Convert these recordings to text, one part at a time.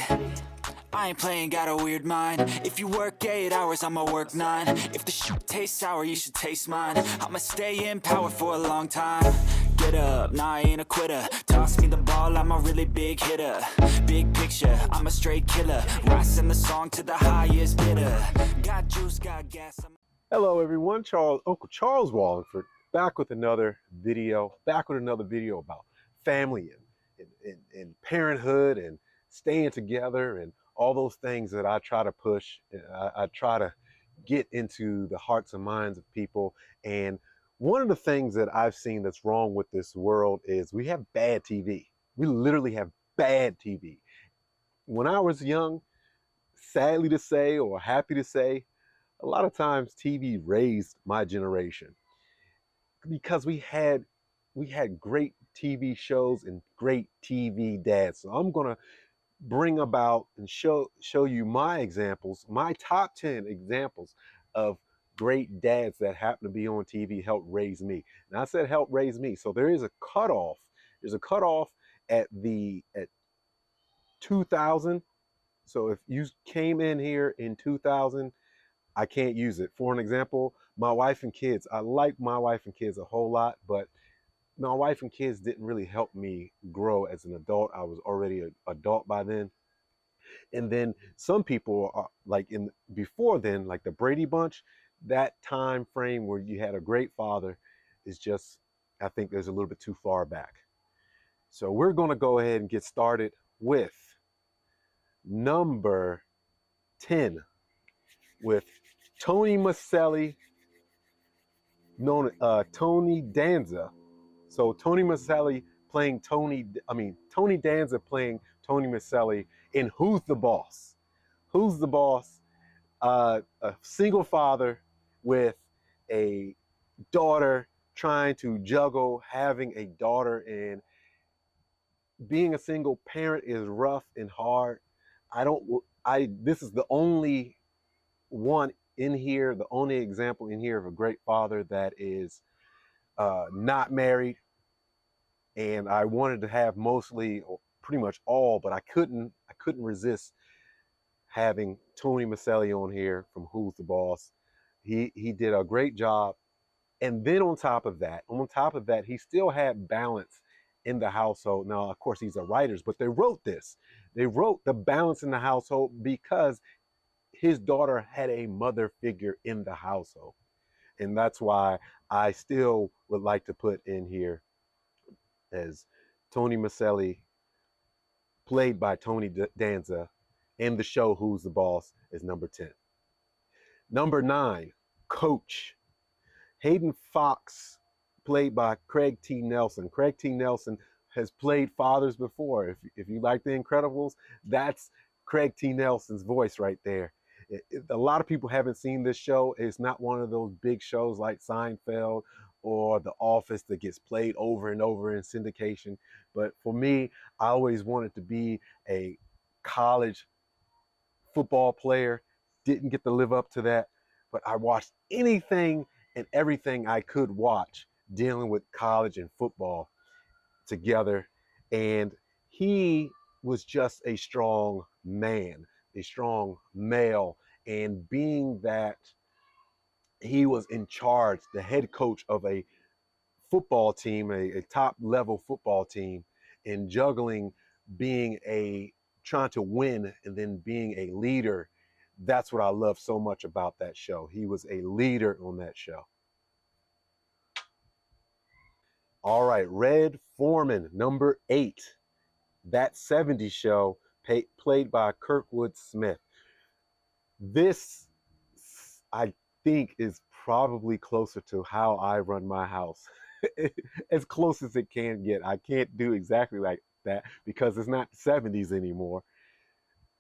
I ain't playing, got a weird mind. If you work 8 hours, I'ma work 9. If the shit tastes sour, you should taste mine. I'ma stay in power for a long time. Get up, nah, I ain't a quitter. Toss me the ball, I'm a really big hitter. Big picture, I'm a straight killer. Rising the song to the highest bidder. Got juice, got gas. Hello everyone, Uncle Charles Wallingford, back with another video about family and parenthood and staying together and all those things that I try to push. I try to get into the hearts and minds of people. And one of the things that I've seen that's wrong with this world is we have bad TV. We literally have bad TV. When I was young, sadly to say or happy to say, a lot of times TV raised my generation because we had great TV shows and great TV dads. So I'm gonna bring about and show you my examples, my top 10 examples of great dads that happen to be on TV, helped raise me. And I said help raise me. So there is a cutoff. There's a cutoff at 2000. So if you came in here in 2000, I can't use it. For an example, my wife and kids. I like my wife and kids a whole lot, but my wife and kids didn't really help me grow as an adult. I was already an adult by then. And then some people are like before then, like the Brady Bunch, that time frame where you had a great father is just, I think there's a little bit too far back. So we're going to go ahead and get started with number 10 with Tony Maselli, known Tony Danza. So Tony Maselli playing Tony Danza playing Tony Maselli in Who's the Boss? Who's the Boss? A single father with a daughter trying to juggle having a daughter, and being a single parent is rough and hard. This is the only one in here, the only example in here of a great father that is not married. And I wanted to have mostly, or pretty much all, but I couldn't resist having Tony Maselli on here from Who's the Boss. He did a great job. And then on top of that, he still had balance in the household. Now, of course, these are writers, but they wrote this. They wrote the balance in the household because his daughter had a mother figure in the household. And that's why I still would like to put in here as Tony Maselli, played by Tony Danza, in the show Who's the Boss, is number 10. Number 9, Coach. Hayden Fox, played by Craig T. Nelson. Craig T. Nelson has played fathers before. If you like The Incredibles, that's Craig T. Nelson's voice right there. A lot of people haven't seen this show. It's not one of those big shows like Seinfeld or The Office that gets played over and over in syndication. But for me, I always wanted to be a college football player. Didn't get to live up to that, but I watched anything and everything I could watch dealing with college and football together. And he was just a strong man, a strong male. And being that he was in charge, the head coach of a football team, a top level football team, and juggling trying to win and then being a leader, that's what I love so much about that show. He was a leader on that show. All right, Red Foreman, number 8. That 70s show, played by Kirkwood Smith. This, I think, is probably closer to how I run my house. As close as it can get. I can't do exactly like that because it's not the 70s anymore.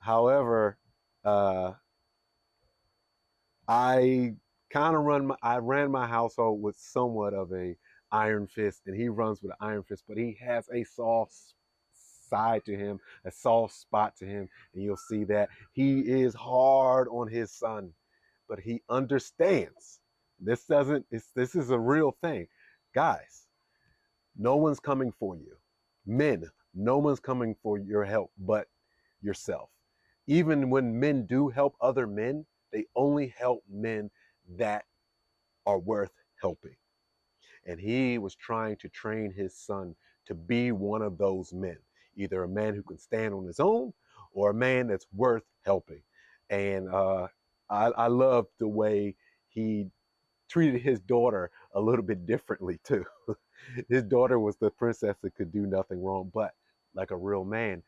However, I ran my household with somewhat of a iron fist, and he runs with an iron fist, but he has a soft side to him, a soft spot to him, and you'll see that he is hard on his son, but he understands. This is a real thing. Guys, no one's coming for you. Men, no one's coming for your help, but yourself. Even when men do help other men, they only help men that are worth helping. And he was trying to train his son to be one of those men, either a man who can stand on his own or a man that's worth helping. And I love the way he treated his daughter a little bit differently too. His daughter was the princess that could do nothing wrong, but like a real man,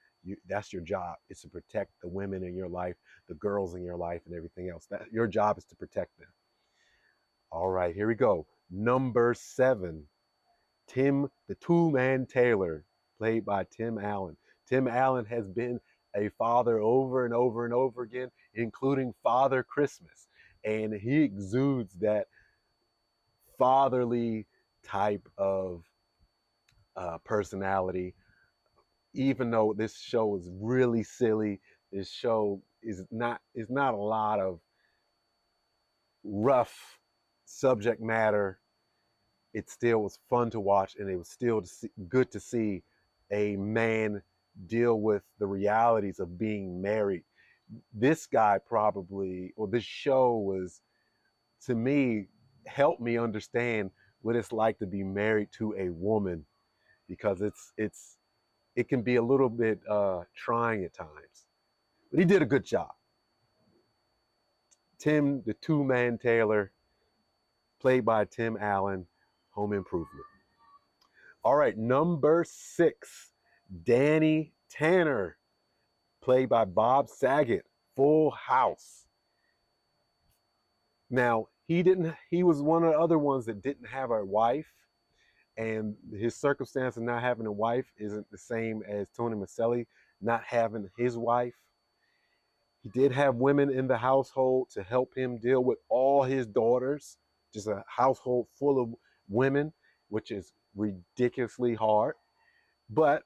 that's your job, is to protect the women in your life, the girls in your life, and everything else. That your job is to protect them. All right, here we go. Number 7, Tim the Two-Man Taylor, played by Tim Allen. Tim Allen has been a father over and over and over again, including Father Christmas. And he exudes that fatherly type of personality. Even though this show is really silly, this show is not a lot of rough subject matter. It still was fun to watch, and it was still good to see a man deal with the realities of being married. This guy probably, or this show was, to me, helped me understand what it's like to be married to a woman, because it can be a little bit trying at times. But he did a good job. Tim the Two-Man Taylor, played by Tim Allen, Home Improvement. All right, number 6, Danny Tanner, played by Bob Saget, Full House. Now, he was one of the other ones that didn't have a wife, and his circumstance of not having a wife isn't the same as Tony Maselli not having his wife. He did have women in the household to help him deal with all his daughters, just a household full of women, which is ridiculously hard. But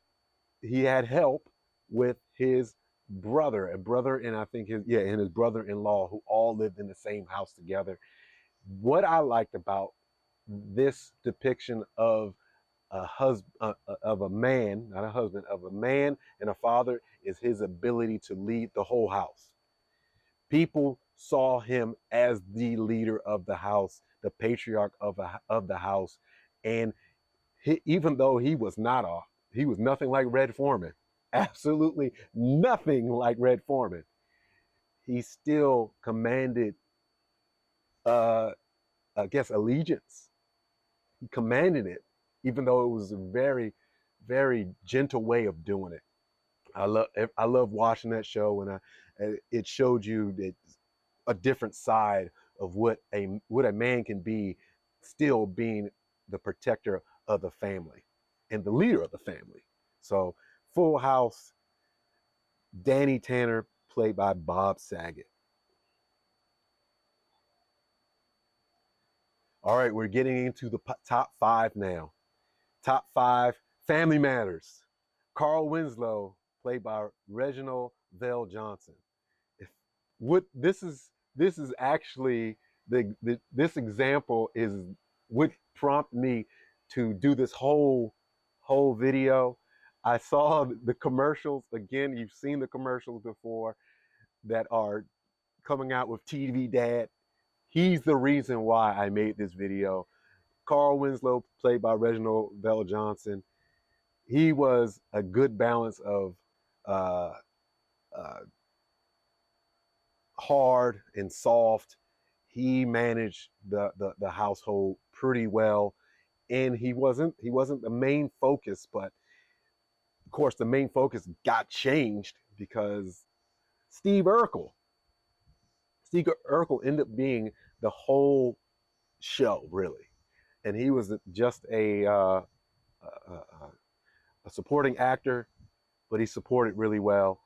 he had help with his brother, and I think his brother-in-law, who all lived in the same house together. What I liked about this depiction of a husband, of a man, not a husband, of a man and a father, is his ability to lead the whole house. People saw him as the leader of the house, the patriarch of the house, and even though he was nothing like Red Foreman, absolutely nothing like Red Foreman, he still commanded, I guess, allegiance. He commanded it, even though it was a very, very gentle way of doing it. I love watching that show, and it showed you that a different side of what a man can be, still being the protector of the family and the leader of the family. So, Full House, Danny Tanner, played by Bob Saget. All right, we're getting into the top 5 now. Top 5, Family Matters. Carl Winslow, played by Reginald Vell Johnson. What this is actually this example is what prompted me to do this whole video. I saw the commercials. Again, you've seen the commercials before that are coming out with TV Dad. He's the reason why I made this video. Carl Winslow, played by Reginald Vell Johnson, he was a good balance of uh, hard and soft. He managed the household pretty well, and he wasn't the main focus, but of course the main focus got changed because Steve Urkel ended up being the whole show, really, and he was just a supporting actor, but he supported really well.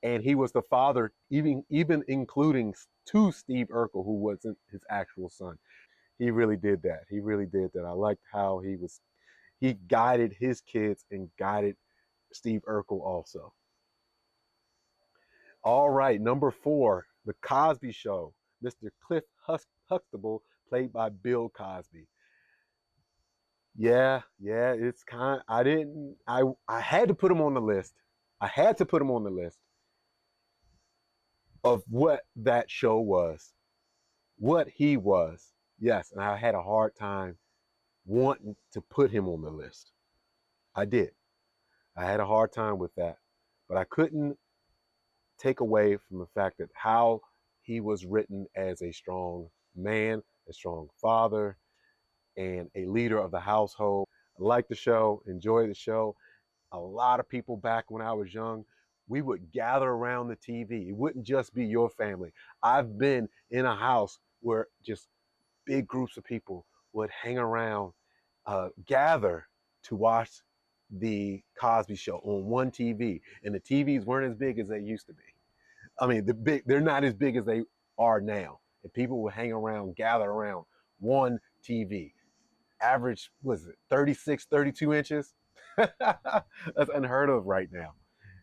And he was the father, even including to Steve Urkel, who wasn't his actual son. He really did that. He really did that. I liked how he guided his kids and guided Steve Urkel also. All right, number 4, The Cosby Show. Mr. Cliff Huxtable, played by Bill Cosby. Yeah, it's I had to put him on the list. I had to put him on the list of what that show was, what he was. Yes, and I had a hard time wanting to put him on the list. I did. I had a hard time with that, but I couldn't take away from the fact that how he was written as a strong man, a strong father, and a leader of the household. I like the show, enjoy the show. A lot of people back when I was young, we would gather around the TV. It wouldn't just be your family. I've been in a house where just big groups of people would hang around, gather to watch the Cosby Show on one TV, and the TVs weren't as big as they used to be. I mean, they're not as big as they are now. And people would hang around, gather around one TV. Average, was it 36, 32 inches? That's unheard of right now.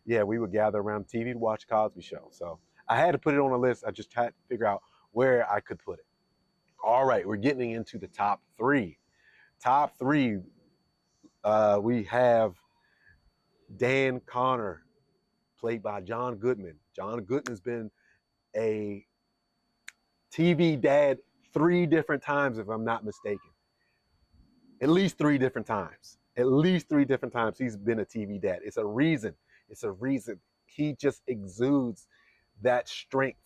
Yeah, we would gather around TV to watch Cosby Show. So I had to put it on a list. I just had to figure out where I could put it. All right, we're getting into the top three. Top three, we have Dan Connor, played by John Goodman. John Goodman's been a TV dad 3 different times, if I'm not mistaken. At least 3 different times. At least 3 different times he's been a TV dad. It's a reason. It's a reason. He just exudes that strength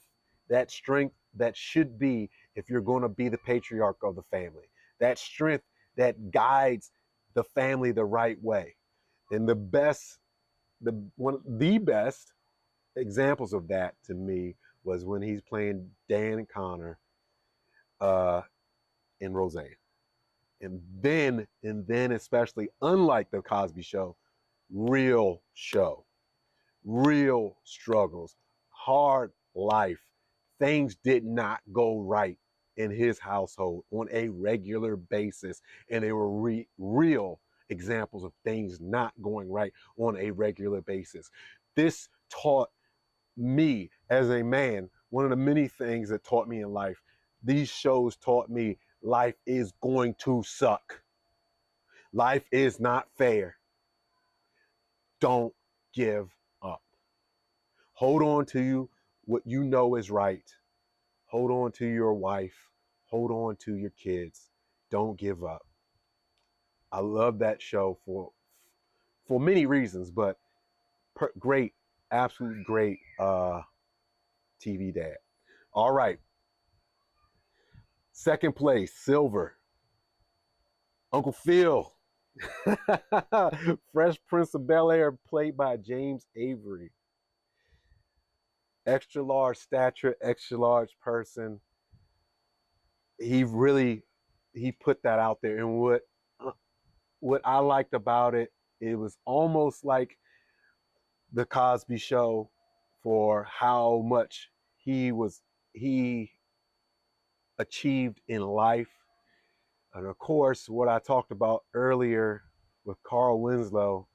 that should be if you're going to be the patriarch of the family. That strength that guides the family the right way. And the best examples of that to me was when he's playing Dan Connor in Roseanne. And then especially, unlike the Cosby Show, real show, real struggles, hard life. Things did not go right in his household on a regular basis, and they were real examples of things not going right on a regular basis. This taught me as a man, one of the many things that taught me in life. These shows taught me life is going to suck. Life is not fair. Don't give up. Hold on to what you know is right. Hold on to your wife. Hold on to your kids. Don't give up. I love that show for many reasons, but great, absolute great TV dad. All right. Second place, silver. Uncle Phil. Fresh Prince of Bel Air, played by James Avery. Extra large stature, extra large person. He put that out there. And what I liked about it, it was almost like the Cosby Show for how much he achieved in life. And of course, what I talked about earlier with Carl Winslow,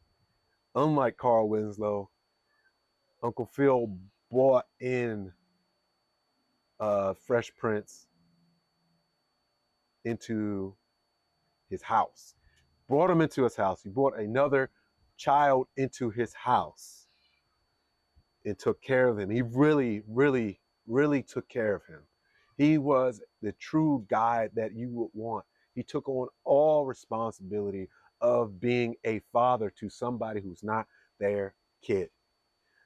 unlike Carl Winslow, Uncle Phil brought in Fresh Prince into his house. Brought him into his house. He brought another child into his house and took care of him. He really, really, really took care of him. He was the true guy that you would want. He took on all responsibility of being a father to somebody who's not their kid.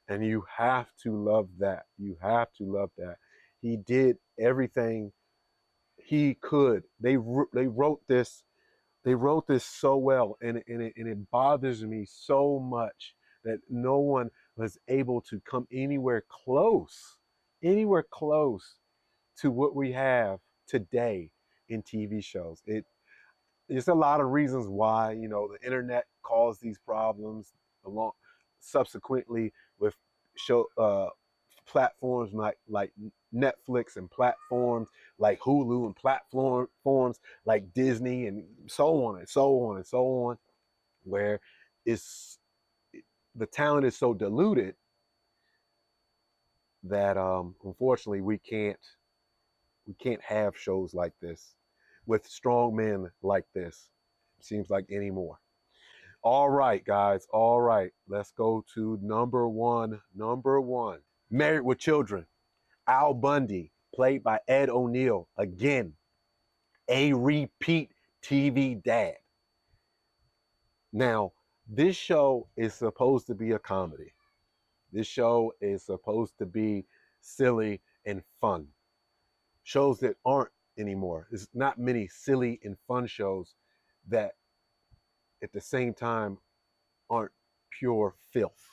And you have to love that. You have to love that. He did everything he could. They wrote this. They wrote this so well, and it bothers me so much that no one was able to come anywhere close to what we have today in TV shows. There's a lot of reasons why, the internet caused these problems along subsequently with show platforms like Netflix and platforms like Hulu and platforms like Disney and so on and so on and so on, where it's the talent is so diluted that unfortunately we can't have shows like this with strong men like this, it seems like, anymore. All right, guys. All right. Let's go to number one. Married with Children. Al Bundy, played by Ed O'Neill, again, a repeat TV dad. Now, this show is supposed to be a comedy. This show is supposed to be silly and fun. Shows that aren't anymore. There's not many silly and fun shows that at the same time aren't pure filth.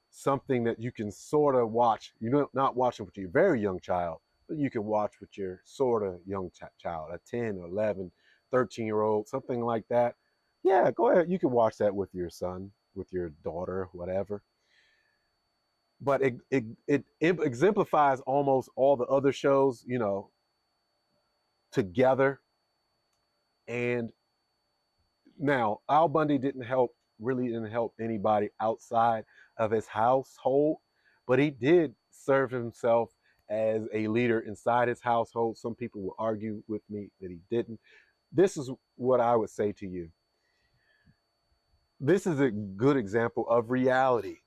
Something that you can sort of watch. You're not watching with your very young child, but you can watch with your sort of young child, a 10 or 11, 13-year-old, something like that. Yeah, go ahead. You can watch that with your son, with your daughter, whatever. But it exemplifies almost all the other shows, together. And now, Al Bundy really didn't help anybody outside of his household, but he did serve himself as a leader inside his household. Some people will argue with me that he didn't. This is what I would say to you. This is a good example of reality.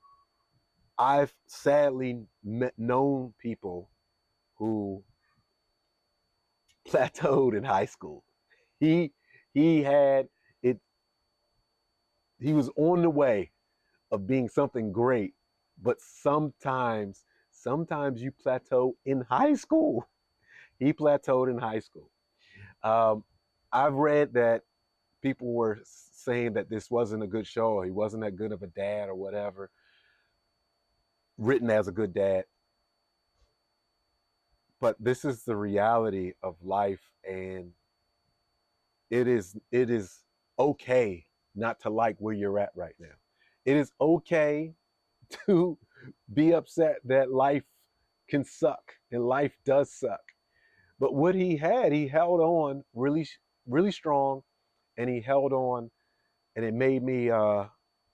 I've sadly known people who plateaued in high school. He had it. He was on the way of being something great, but sometimes you plateau in high school. He plateaued in high school. I've read that people were saying that this wasn't a good show, or he wasn't that good of a dad, or whatever, written as a good dad. But this is the reality of life, and it is okay not to like where you're at right now. It is okay to be upset that life can suck, and life does suck. But what he held on really, really strong, and he held on, and it made me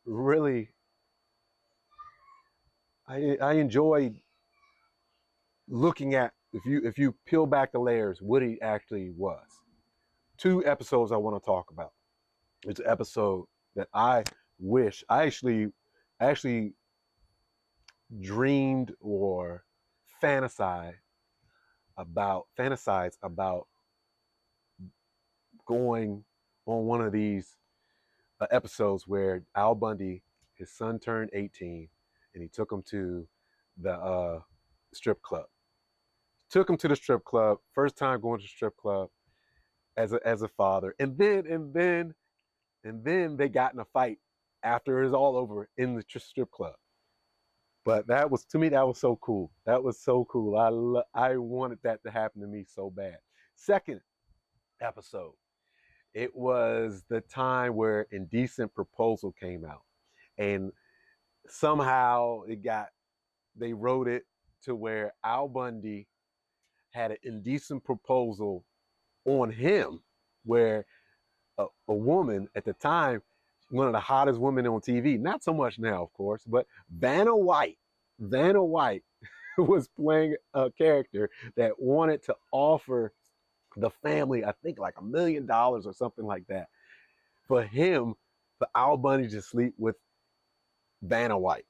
really. I enjoyed looking at, if you peel back the layers, what he actually was. 2 episodes I want to talk about. It's an episode that I wish I actually dreamed or fantasized about going on one of these episodes where Al Bundy, his son turned 18, and he took him to the strip club. Took him to the strip club, first time going to the strip club as a father, and then they got in a fight after it was all over in the strip club. But that was, to me, that was so cool. That was so cool. I wanted that to happen to me so bad. Second episode, it was the time where Indecent Proposal came out, and somehow they wrote it to where Al Bundy had an indecent proposal on him, where a woman at the time, one of the hottest women on TV, not so much now, of course, but Vanna White was playing a character that wanted to offer the family, I think, like $1 million or something like that, for Al Bundy to sleep with Vanna White.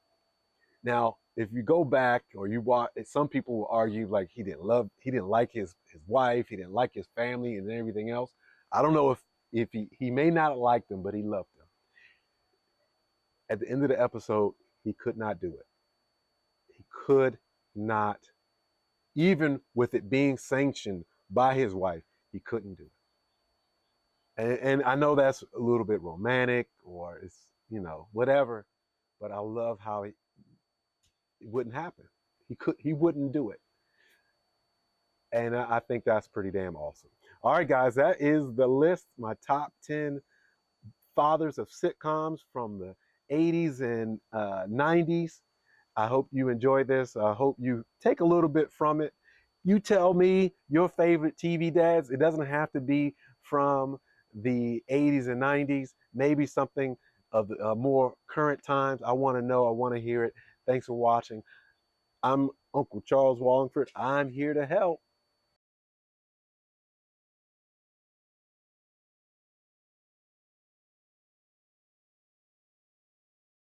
Now, if you go back or you watch, some people will argue like he didn't like his wife, he didn't like his family and everything else. I don't know if he may not have liked them, but he loved them. At the end of the episode, he could not do it. He could not, even with it being sanctioned by his wife, he couldn't do it. And I know that's a little bit romantic, or it's, whatever, but I love how it wouldn't happen. He wouldn't do it. And I think that's pretty damn awesome. All right, guys, that is the list. My top 10 fathers of sitcoms from the 80s and 90s. I hope you enjoyed this. I hope you take a little bit from it. You tell me your favorite TV dads. It doesn't have to be from the 80s and 90s. Maybe something of the more current times. I want to know. I want to hear it. Thanks for watching. I'm Uncle Charles Wallingford. I'm here to help.